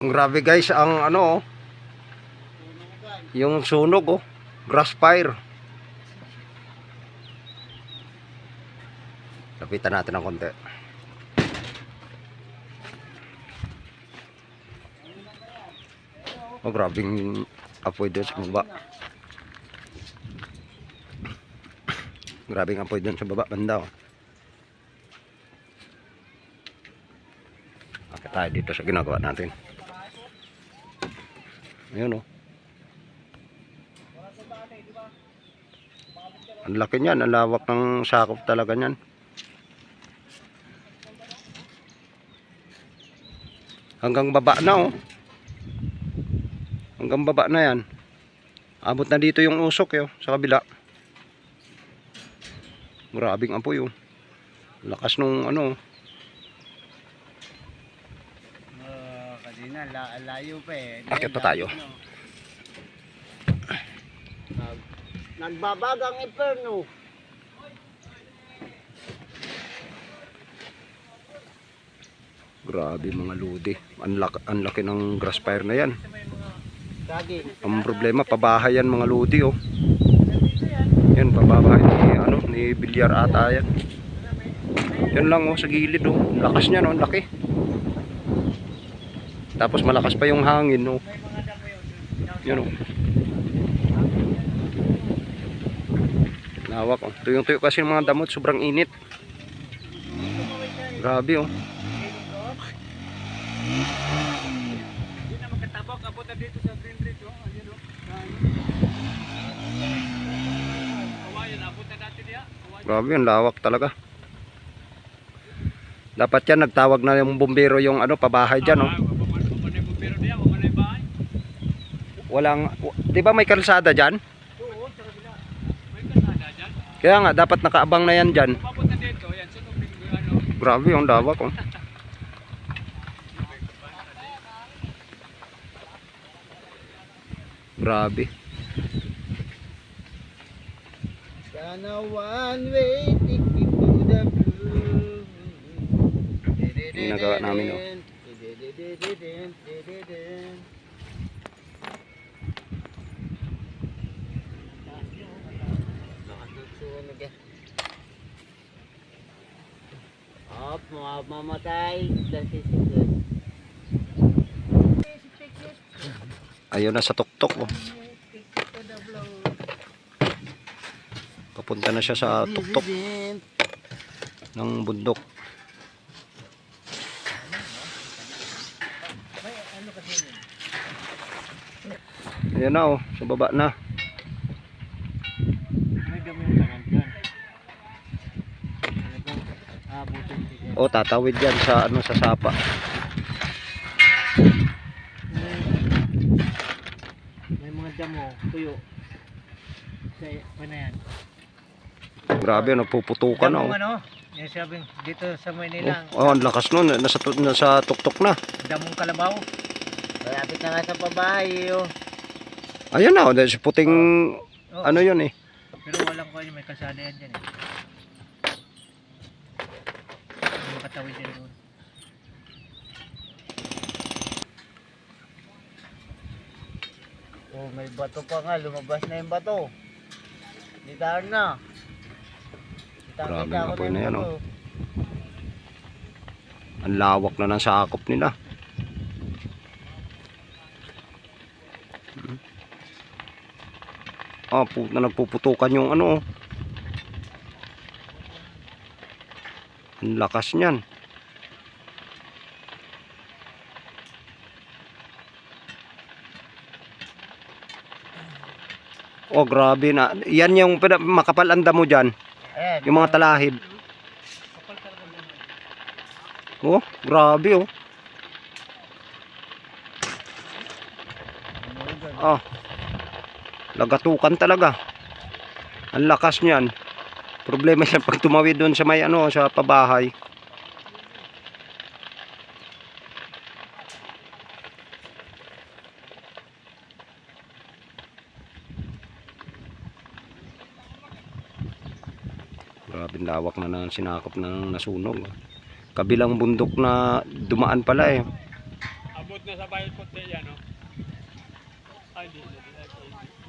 Grabe guys, ang ano, yung sunog oh, grass fire. Lapitan natin ng konti. Oh, grabing apoy doon sa baba. Grabing apoy doon sa baba, banda oh. Akit tayo dito sa ginagawa natin. Ayun oh. Ang laki niyan, ang lawak ng sakop talaga niyan. Hanggang baba na oh. Hanggang baba na yan. Abot na dito yung usok yo, sa kabila. Grabing apoy oh. Lakas nung ano. Kanina layo pa eh. Akit pa tayo. Nagbabagang inferno. Grabe mga lodi. Ang laki ng grass fire na yan. Kagi. Ang problema, pabahay yan mga lodi oh. Yan, pabahay ni ano, ni Bilyar ata yan. Yan lang oh, sa gilid oh. Lakas niya no, laki. Tapos malakas pa yung hangin oh. Yan oh. Lawak oh. Tuyong-tuyo kasi yung mga damot, sobrang init. Grabe oh. Hindi na magkatabok, abot na dito sa Green Ridge oh. Ayun oh. Kawayan, abot na natin niya. Grabe, ang lawak talaga. Dapat yan, nagtawag na yung bumbero yung ano, pabahay dyan oh. Walang, di ba may kalsada dyan? Oo, sa kabila. May kalsada dyan. Kaya nga, dapat nakaabang na yan dyan. Umabot na dito, yan. Sunog ano. Grabe, ang lawak oh. Grabe. Sana one way ticket to the blue. Yung nagawa namin oh. Op, mamatay. Ayun na sa tuktok oh. Papunta na siya sa tuktok ng bundok. Ayan na oh, sa baba na. Oh, tatawid yan sa ano, sa sapa. May mga damo, tuyo. Sa ano yan? Grabe, nagpuputukan oh. Ano? Yung sabing dito sa Manila. Oh, ang lakas nun, nasa tuktok na. Damong kalabaw. Malapit na nga sa pabahay oh. Ayun na oh, dahil puting Oh. ano yun eh. Pero walang ko may kalsada yan dyan eh. May katawid din doon. Oh, may bato pa nga. Lumabas na yung bato. Litar na. Grabe ang apoy na yan oh. Ang lawak na ng sakop nila. Ah, na nagpuputukan yung ano oh. Ang lakas niyan. Oh, grabe na. Yan yung makapal ang damo dyan. Ayan, Yung mga talahib. Oh, grabe oh. Oh. Lagatukan talaga. Ang lakas niyan. Problema siya pag tumawid doon sa may ano, sa pabahay. Grabe lawak na ng sinakop ng nasunog. Kabilang bundok na dumaan pala eh. abot na sa bayan puti yan, no? Ay, hindi.